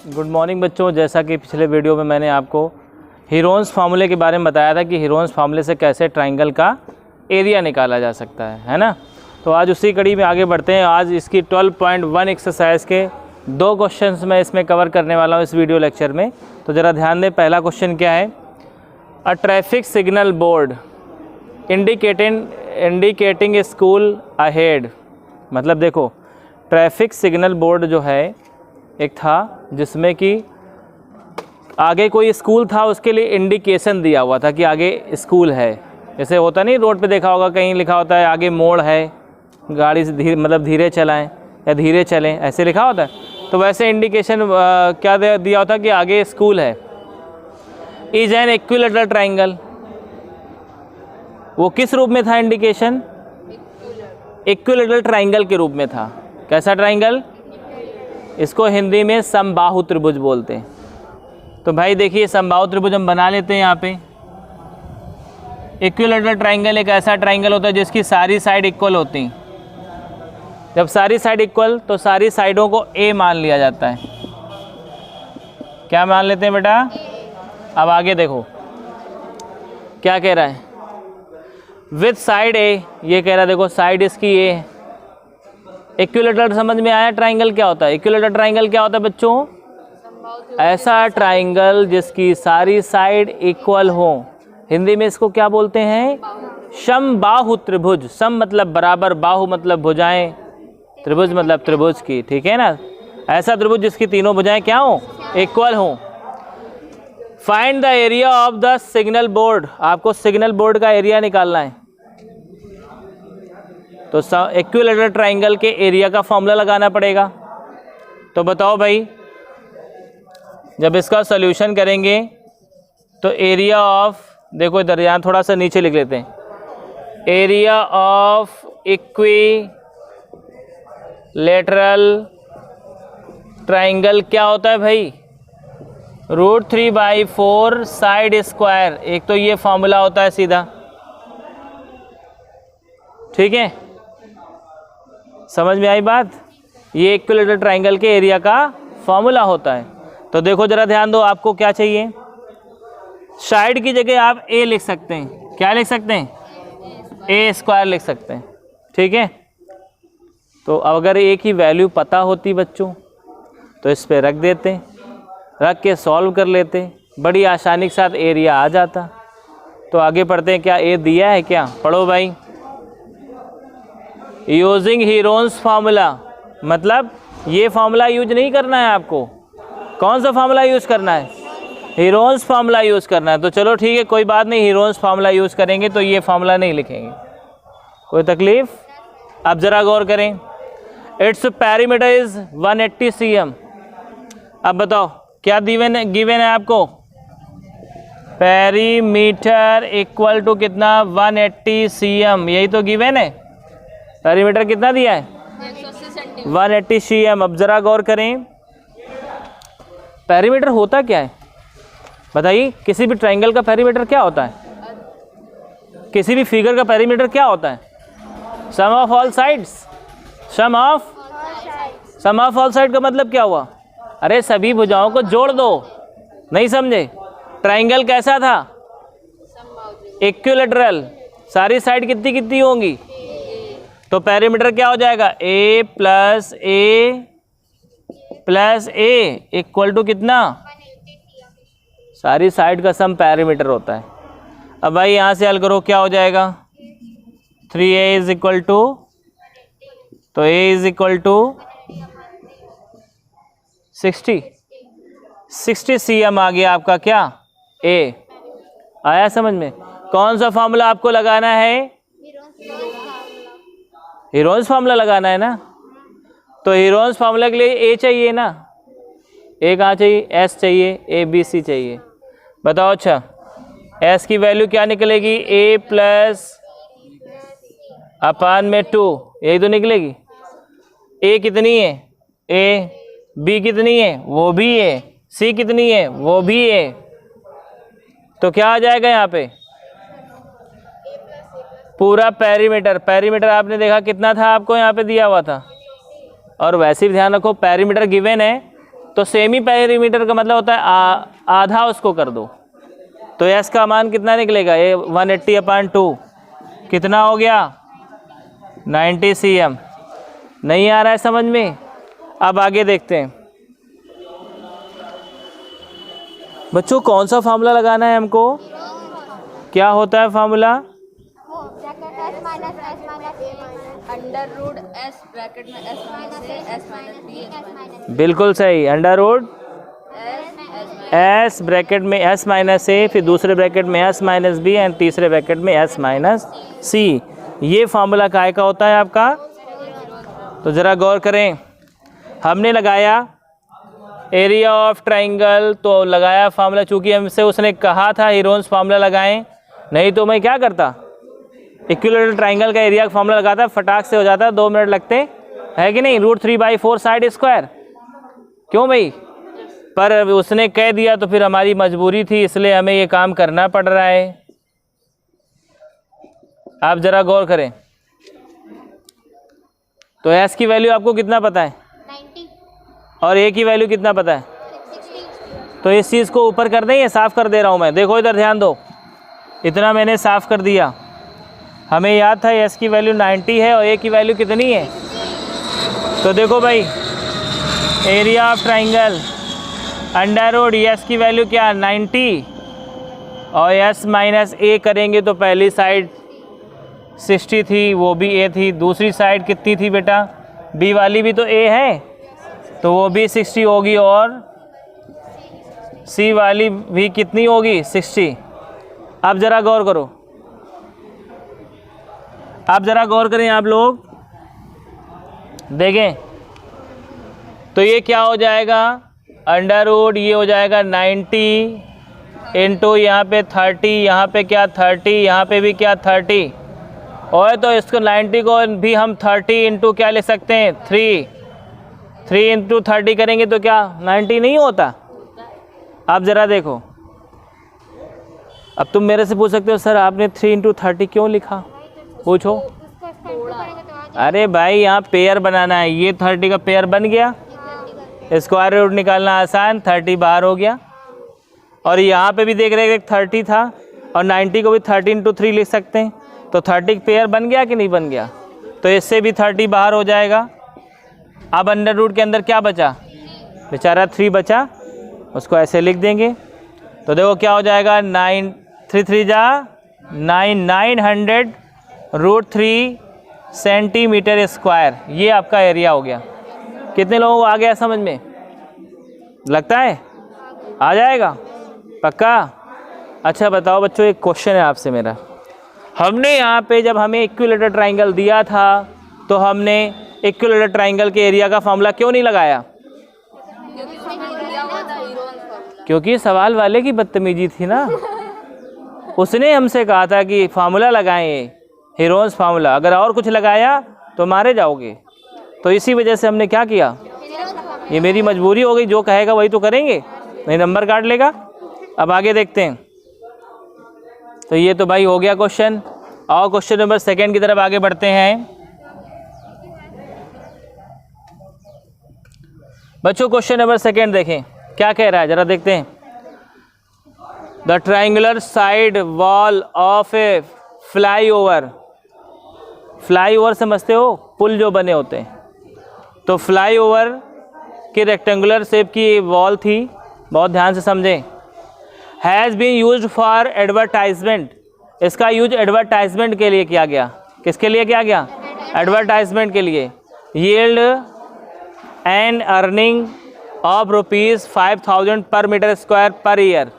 Good morning बच्चों। जैसा कि पिछले वीडियो में मैंने आपको हीरोन्स फार्मूले के बारे में बताया था कि हीरोन्स फार्मूले से कैसे ट्राइंगल का एरिया निकाला जा सकता है ना। तो आज उसी कड़ी में आगे बढ़ते हैं। आज इसकी 12.1 एक्सरसाइज के 2 क्वेश्चंस मैं इसमें कवर करने वाला हूँ इस वीडियो लेक्चर में। तो ज़रा ध्यान दें, पहला क्वेश्चन क्या है। A traffic signal board indicating school ahead. मतलब देखो, ट्रैफिक सिग्नल बोर्ड जो है एक था जिसमें कि आगे कोई स्कूल था, उसके लिए इंडिकेशन दिया हुआ था कि आगे स्कूल है। जैसे होता नहीं, रोड पे देखा होगा कहीं लिखा होता है आगे मोड़ है, गाड़ी से धीरे चलाएं या धीरे चलें, ऐसे लिखा होता है। तो वैसे इंडिकेशन क्या दिया होता कि आगे स्कूल है। इज एन इक्विलेटरल ट्राइंगल, वो किस रूप में था इंडिकेशन? इक्विलेटरल ट्राइंगल के रूप में था। कैसा ट्राइंगल? इसको हिंदी में समबाहु त्रिभुज बोलते हैं। तो भाई देखिए, समबाहु त्रिभुज हम बना लेते हैं यहाँ पे। इक्विलेटरल ट्राइंगल एक ऐसा ट्राइंगल होता है जिसकी सारी साइड इक्वल होती हैं। जब सारी साइड इक्वल, तो सारी साइडों को ए मान लिया जाता है। क्या मान लेते हैं बेटा? अब आगे देखो क्या कह रहा है। विथ साइड ए, ये कह रहा है देखो साइड इसकी ए है। इक्विलेटरल समझ में आया? ट्राइंगल क्या होता है? इक्विलेटरल ट्राइंगल क्या होता है बच्चों? ऐसा ट्राइंगल जिसकी सारी साइड इक्वल हो। हिंदी में इसको क्या बोलते हैं? समबाहु त्रिभुज। सम मतलब बराबर, बाहु मतलब भुजाएं, त्रिभुज मतलब त्रिभुज की, ठीक है ना। ऐसा त्रिभुज जिसकी तीनों भुजाएं क्या हो? इक्वल हो। Find the area of the signal board. आपको सिग्नल बोर्ड का एरिया निकालना है। तो इक्विलेटरल ट्राइंगल के एरिया का फॉर्मूला लगाना पड़ेगा। तो बताओ भाई, जब इसका सॉल्यूशन करेंगे तो एरिया ऑफ, देखो इधर, यहाँ थोड़ा सा नीचे लिख लेते हैं। एरिया ऑफ इक्विलेटरल ट्राइंगल क्या होता है भाई? √3/4 साइड स्क्वायर। एक तो ये फॉर्मूला होता है सीधा, ठीक है। समझ में आई बात? ये इक्विलेटरल ट्राइंगल के एरिया का फॉर्मूला होता है। तो देखो जरा ध्यान दो, आपको क्या चाहिए। साइड की जगह आप ए लिख सकते हैं। क्या लिख सकते हैं? ए स्क्वायर लिख सकते हैं, ठीक है। तो अगर ए की वैल्यू पता होती बच्चों तो इस पे रख देते, रख के सॉल्व कर लेते, बड़ी आसानी के साथ एरिया आ जाता। तो आगे पढ़ते हैं। क्या ए दिया है क्या? पढ़ो भाई। यूजिंग हीरोन्स फार्मूला, मतलब ये फार्मूला यूज नहीं करना है आपको। कौन सा फार्मूला यूज करना है? हीरोन्स फार्मूला यूज करना है। तो चलो ठीक है, कोई बात नहीं, हीरोन्स फार्मूला यूज करेंगे तो ये फार्मूला नहीं लिखेंगे, कोई तकलीफ। अब जरा गौर करें। Its perimeter is 180 cm। अब बताओ क्या गिवन है आपको? पेरीमीटर इक्वल टू कितना? 180 cm। यही तो गिवन है। पेरीमीटर कितना दिया है? 180 cm। अब जरा गौर करें, पेरीमीटर होता क्या है बताइए। किसी भी ट्राइंगल का पेरीमीटर क्या होता है? किसी भी फिगर का पेरीमीटर क्या होता है? Sum of all sides. Sum of all side का मतलब क्या हुआ? अरे सभी भुजाओं को जोड़ दो। नहीं समझे? ट्राइंगल कैसा था? इक्विलेटरल। सारी साइड कितनी कितनी होंगी? तो पेरीमीटर क्या हो जाएगा? a plus A equal to कितना? सारी साइड का सम पेरीमीटर होता है। अब भाई यहाँ से हल करो, क्या हो जाएगा? 3a इज इक्वल टू, तो a is equal to 60 cm आ गया आपका क्या? a आया समझ में? कौन सा फॉर्मूला आपको लगाना है? हीरोन्स फार्मूला लगाना है ना। तो हीरोन्स फार्मूला के लिए ए चाहिए ना। ए कहाँ चाहिए? एस चाहिए, ए बी सी चाहिए। बताओ। अच्छा, एस की वैल्यू क्या निकलेगी? ए प्लस अपान में 2, यही तो निकलेगी। ए कितनी है? ए। बी कितनी है? वो भी है। सी कितनी है? वो भी है। तो क्या आ जाएगा यहाँ पे? पूरा पेरीमीटर आपने देखा कितना था, आपको यहाँ पे दिया हुआ था। और वैसे भी ध्यान रखो, पेरीमीटर गिवन है तो सेमी पेरीमीटर का मतलब होता है आधा उसको कर दो। तो एस का मान कितना निकलेगा, ये 180/2 कितना हो गया 90 cm। नहीं आ रहा है समझ में? अब आगे देखते हैं बच्चों, कौन सा फार्मूला लगाना है हमको? क्या होता है formula? Under root S bracket में S minus A S minus B. बिल्कुल सही, अंडर रूट एस ब्रैकेट में एस माइनस ए, फिर दूसरे ब्रैकेट में एस माइनस बी एंड तीसरे ब्रैकेट में एस माइनस सी। ये फार्मूला काय का होता है आपका? तो ज़रा गौर करें, हमने लगाया एरिया ऑफ ट्राइंगल, तो लगाया फार्मूला, चूँकि हमसे उसने कहा था हीरोन्स फार्मूला लगाएं, नहीं तो मैं क्या करता, इक्विलेटरल ट्राइंगल का एरिया का फार्मूला लगाता, फटाक से हो जाता, 2 मिनट लगते है कि नहीं, √3/4 साइड स्क्वायर। क्यों भाई? पर उसने कह दिया तो फिर हमारी मजबूरी थी, इसलिए हमें ये काम करना पड़ रहा है। आप ज़रा गौर करें, तो एस की वैल्यू आपको कितना पता है? 90 और ए की वैल्यू कितना पता है? 60। तो इस चीज़ को ऊपर कर दें, ये साफ़ कर दे रहा हूँ मैं, देखो इधर ध्यान दो, इतना मैंने साफ़ कर दिया। हमें याद था एस की वैल्यू 90 है और ए की वैल्यू कितनी है? तो देखो भाई, area of triangle under root S की वैल्यू क्या 90 और एस माइनस ए करेंगे तो पहली साइड 60 थी, वो भी ए थी, दूसरी साइड कितनी थी बेटा? बी वाली भी तो ए है, तो वो भी 60 होगी, और सी वाली भी कितनी होगी 60। अब ज़रा गौर करो, आप ज़रा गौर करें, आप लोग देखें तो ये क्या हो जाएगा, अंडर रूट ये हो जाएगा 90 इंटू यहाँ पे 30, यहाँ पे क्या 30, यहाँ पे भी क्या 30, और तो इसको 90 को भी हम 30 इंटू क्या ले सकते हैं 3 इंटू 30 करेंगे तो क्या 90 नहीं होता? आप ज़रा देखो, अब तुम मेरे से पूछ सकते हो सर आपने 3 इंटू 30 क्यों लिखा, पूछो। अरे भाई यहाँ पेयर बनाना है, ये 30 का पेयर बन गया, स्क्वायर रूट निकालना आसान, 30 बाहर हो गया, और यहाँ पे भी देख रहे हैं 30 था और 90 को भी 30 इंटू 3 लिख सकते हैं, तो 30 पेयर बन गया कि नहीं बन गया? तो इससे भी 30 बाहर हो जाएगा। अब अंडर रूट के अंदर क्या बचा, बेचारा 3 बचा, उसको ऐसे लिख देंगे, तो देखो क्या हो जाएगा 9 3 3 जा 900 √3 सेंटीमीटर स्क्वायर। ये आपका एरिया हो गया। कितने लोगों को आ गया समझ में? लगता है आ जाएगा पक्का? अच्छा बताओ बच्चों, एक क्वेश्चन है आपसे मेरा, हमने यहाँ पे जब हमें इक्विलेटरल ट्राइंगल दिया था तो हमने इक्विलेटरल ट्राइंगल के एरिया का फार्मूला क्यों नहीं लगाया? क्योंकि सवाल वाले की बदतमीजी थी ना, उसने हमसे कहा था कि फार्मूला लगाएं, हीरोन्स फार्मूला, अगर और कुछ लगाया तो मारे जाओगे, तो इसी वजह से हमने क्या किया, ये मेरी मजबूरी हो गई, जो कहेगा वही तो करेंगे, नहीं नंबर काट लेगा। अब आगे देखते हैं, तो ये तो भाई हो गया क्वेश्चन, और क्वेश्चन नंबर 2 की तरफ आगे बढ़ते हैं। बच्चों क्वेश्चन नंबर 2 देखें क्या कह रहा है, जरा देखते हैं। The triangular side wall of A flyover, flyover समझते हो, पुल जो बने होते हैं, तो फ्लाईओवर की रेक्टेंगुलर शेप की वॉल थी, बहुत ध्यान से समझें। Has been used for advertisement, इसका यूज एडवर्टाइजमेंट के लिए किया गया। किसके लिए किया गया? एडवर्टाइजमेंट के लिए। यील्ड एंड अर्निंग ऑफ ₹5,000 पर मीटर स्क्वायर पर ईयर।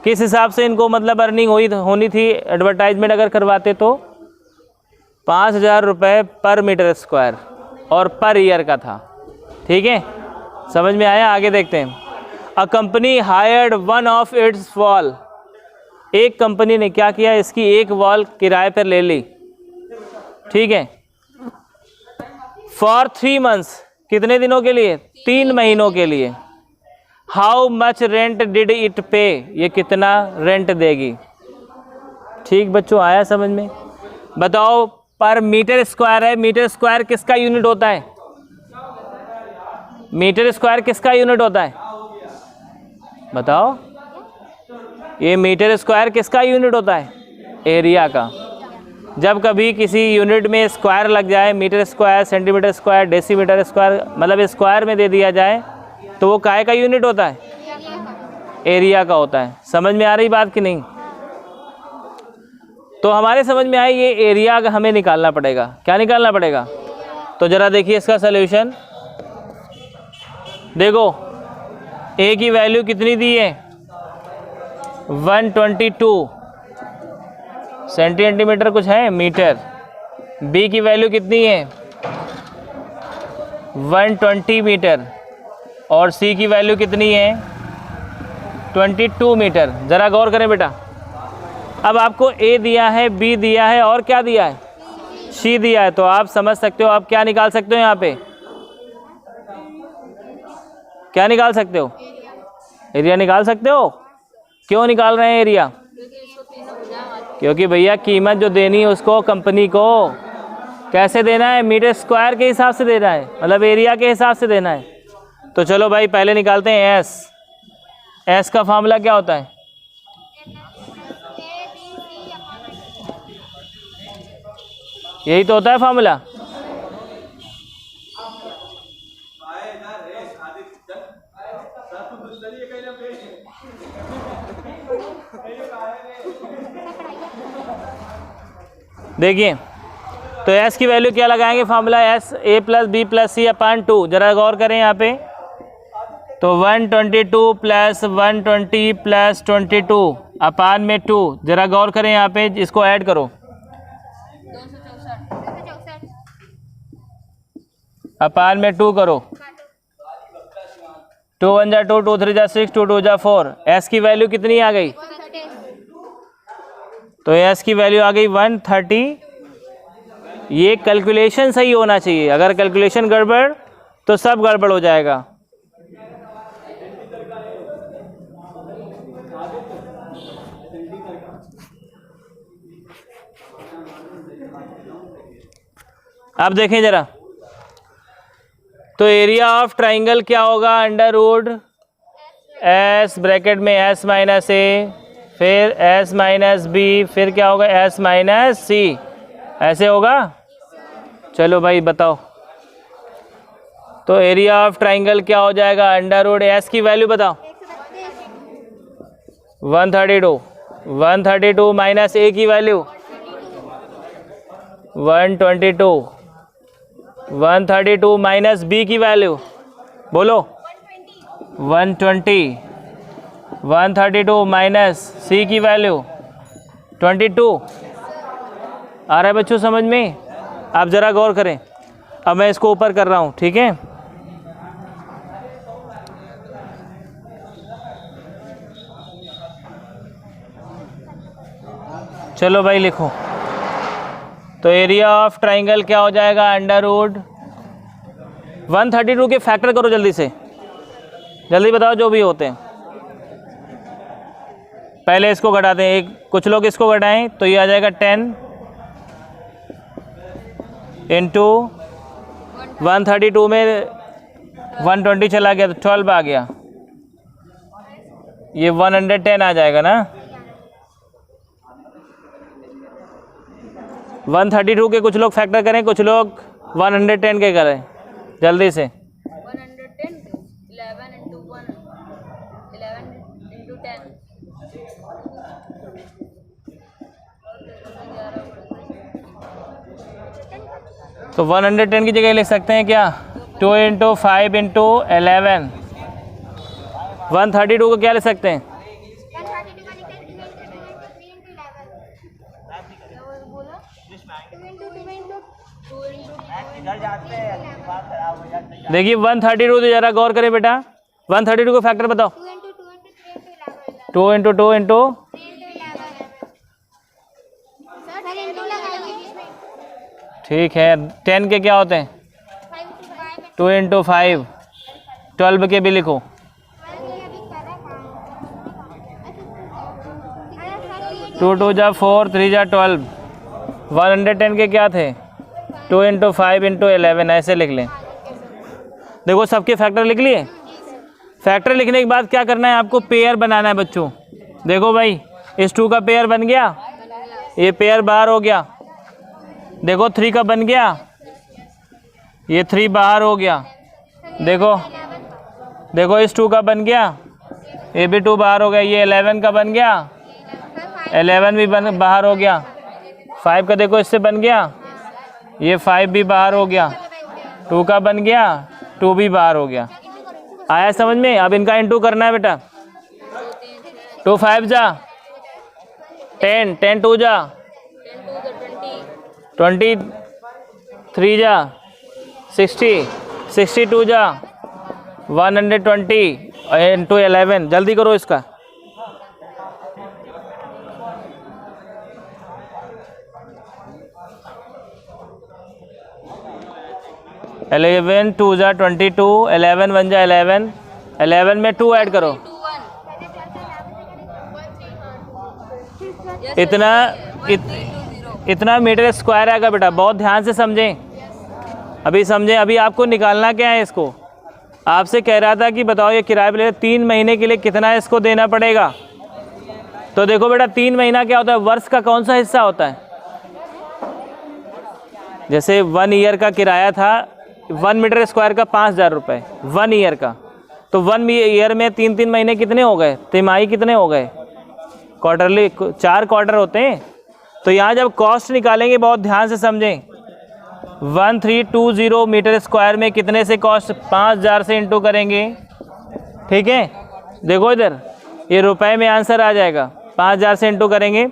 किस हिसाब से इनको मतलब अर्निंग होनी थी एडवर्टाइजमेंट अगर करवाते तो? 5,000 रुपये पर मीटर स्क्वायर और पर ईयर का था। ठीक है, समझ में आया? आगे देखते हैं। A company hired one of its wall, एक कंपनी ने क्या किया, इसकी एक वॉल किराए पर ले ली। ठीक है, फॉर 3 months, कितने दिनों के लिए? 3 महीनों के लिए। How much rent did it पे, ये कितना रेंट देगी। ठीक बच्चों, आया समझ में? बताओ, पर मीटर स्क्वायर है, मीटर स्क्वायर किसका यूनिट होता है? मीटर स्क्वायर किसका यूनिट होता है? बताओ, ये मीटर स्क्वायर किसका यूनिट होता है? एरिया का। जब कभी किसी यूनिट में स्क्वायर लग जाए, metre square, centimetre square, decimetre square, मतलब स्क्वायर में दे दिया जाए, तो वो काय का यूनिट होता है? एरिया का होता है। समझ में आ रही बात कि नहीं? तो हमारे समझ में आई ये एरिया का हमें निकालना पड़ेगा। क्या निकालना पड़ेगा? तो ज़रा देखिए इसका सलूशन। देखो ए की वैल्यू कितनी दी है? 122 सेंटीमीटर कुछ है, मीटर। बी की वैल्यू कितनी है? 120 मीटर। और सी की वैल्यू कितनी है? 22 मीटर। ज़रा गौर करें बेटा। अब आपको ए दिया है, बी दिया है, और क्या दिया है? सी दिया है। तो आप समझ सकते हो, आप क्या निकाल सकते हो यहाँ पे? क्या निकाल सकते हो? एरिया निकाल सकते हो। क्यों निकाल रहे हैं एरिया? क्योंकि भैया कीमत जो देनी है उसको कंपनी को कैसे देना है? मीटर स्क्वायर के हिसाब से देना है, मतलब एरिया के हिसाब से देना है। तो चलो भाई पहले निकालते हैं एस। एस का फार्मूला क्या होता है? यही तो होता है फार्मूला। देखिए तो एस की वैल्यू क्या लगाएंगे? Formula S A plus B plus C upon 2। जरा गौर करें यहाँ पे। तो 122 प्लस 120 प्लस 22 अपान में 2। जरा गौर करें यहाँ पे, इसको ऐड करो। 264 अपान में 2 करो। 2 1 जा 2, 2 3 जा 6, 2 2 जा 4। एस की वैल्यू कितनी आ गई? 130 तो एस की वैल्यू आ गई 130। ये कैलकुलेशन सही होना चाहिए। अगर कैलकुलेशन गड़बड़ तो सब गड़बड़ हो जाएगा। अब देखें जरा। तो एरिया ऑफ ट्राइंगल क्या होगा? अंडर रूट एस ब्रैकेट में एस माइनस ए, फिर एस माइनस बी, फिर क्या होगा? एस माइनस सी। ऐसे होगा? चलो भाई बताओ। तो एरिया ऑफ ट्राइंगल क्या हो जाएगा? अंडर रूट एस की वैल्यू बताओ। 132। 132 माइनस ए की वैल्यू 122। 132 माइनस बी की वैल्यू बोलो 120। 132 माइनस सी की वैल्यू 22। आ रहा है बच्चों समझ में? आप ज़रा गौर करें। अब मैं इसको ऊपर कर रहा हूँ, ठीक है? चलो भाई लिखो। तो एरिया ऑफ ट्राइंगल क्या हो जाएगा? अंडर रूट 132 के फैक्टर करो जल्दी से, जल्दी बताओ जो भी होते हैं। पहले इसको घटाते हैं। कुछ लोग इसको घटाएं तो ये आ जाएगा 10 इंटू 132 में 120 चला गया तो 12 आ गया। ये 110 आ जाएगा ना। 132 के कुछ लोग फैक्टर करें, कुछ लोग 110 के करें, जल्दी से। 110 11 into 1 11 into 10 तो 110 की जगह लिख सकते हैं क्या? 2 इंटू 5 इंटू 11। 132 को क्या लिख सकते हैं? 132 का निकल 3 into 11 बोलो 2 into देखिए 132 तो ज़रा गौर करें बेटा। 132 को फैक्टर बताओ। 2 इंटू 2 इंटू 3 into 11 ठीक है। 10 के क्या होते हैं? 2 इंटू 5। 12 के भी लिखो। 2 2 जा 4, 3 जा 12। 110 के क्या थे? 2 इंटू 5 इंटू 11। ऐसे लिख लें। देखो सबके फैक्टर लिख लिए। फैक्टर लिखने के बाद क्या करना है आपको, पेयर बनाना है बच्चों। देखो भाई इस 2 का पेयर बन गया, ये पेयर बाहर हो गया। देखो 3 का बन गया, ये 3 बाहर हो गया। देखो देखो इस 2 का बन गया, ये भी 2 बाहर हो गया। ये 11 का बन गया, 11 भी बाहर हो गया। 5 का देखो इससे बन गया, ये 5 भी बाहर हो गया। 2 का बन गया, 2 भी बाहर हो गया। आया समझ में? अब इनका इंटू करना है बेटा। 2 5 जा 10, 10 2 जा 20, 3 जा 60, 62 जा 120 इंटू 11। जल्दी करो इसका। इलेवन 2 जा 22, 11 1 जा 11, 11 में 2 ऐड करो। इतना मीटर स्क्वायर आएगा बेटा। बहुत ध्यान से समझें, अभी समझें। अभी आपको निकालना क्या है इसको। आपसे कह रहा था कि बताओ ये किराए पे 3 महीने के लिए कितना इसको देना पड़ेगा। तो देखो बेटा 3 महीना क्या होता है, वर्ष का कौन सा हिस्सा होता है। जैसे 1 ईयर का किराया था 1 मीटर स्क्वायर का 5,000 रुपये 1 ईयर का। तो 1 ईयर में 3 महीने कितने हो गए, तिमाही कितने हो गए, क्वार्टरली 4 क्वार्टर होते हैं। तो यहाँ जब कॉस्ट निकालेंगे बहुत ध्यान से समझें। 1320 मीटर स्क्वायर में कितने से कॉस्ट, 5,000 से इंटू करेंगे। ठीक है, देखो इधर ये रुपए में आंसर आ जाएगा। 5,000 से इंटू करेंगे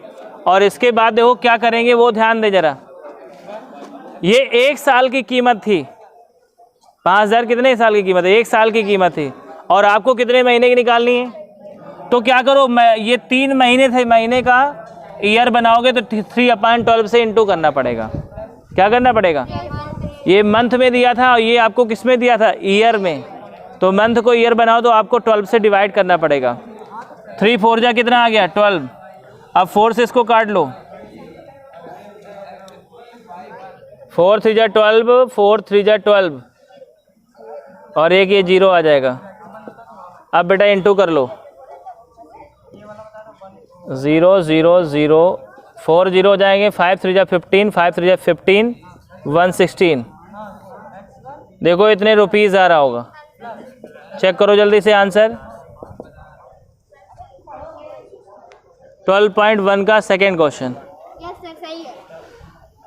और इसके बाद देखो क्या करेंगे वो ध्यान दे जरा। ये 1 साल की कीमत थी। 5,000 कितने साल की कीमत है, 1 साल की कीमत थी। और आपको कितने महीने की निकालनी है। तो क्या करो, ये 3 महीने थे, महीने का ईयर बनाओगे तो 3/12 से इंटू करना पड़ेगा। क्या करना पड़ेगा, ये मंथ में दिया था और ये आपको किस में दिया था, ईयर में। तो मंथ को ईयर बनाओ तो आपको 12 से डिवाइड करना पड़ेगा। 3 4 जा कितना आ गया 12। अब 4 से इसको काट लो, 4 3 जा 12, 4 3 जा 12 और एक ये 0 आ जाएगा। अब बेटा इंटू कर लो, 0 0 0 4 0 हो जाएंगे। 5 3 जा 15, 5 3 जा 15, 116। देखो इतने रुपीज़ आ रहा होगा। चेक करो जल्दी से आंसर। 12.1 का सेकेंड क्वेश्चन। सही है।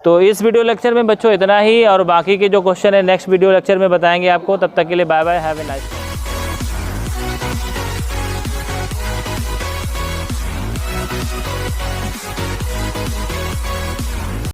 तो इस वीडियो लेक्चर में बच्चों इतना ही, और बाकी के जो क्वेश्चन है नेक्स्ट वीडियो लेक्चर में बताएंगे आपको। तब तक के लिए bye bye, have a nice day.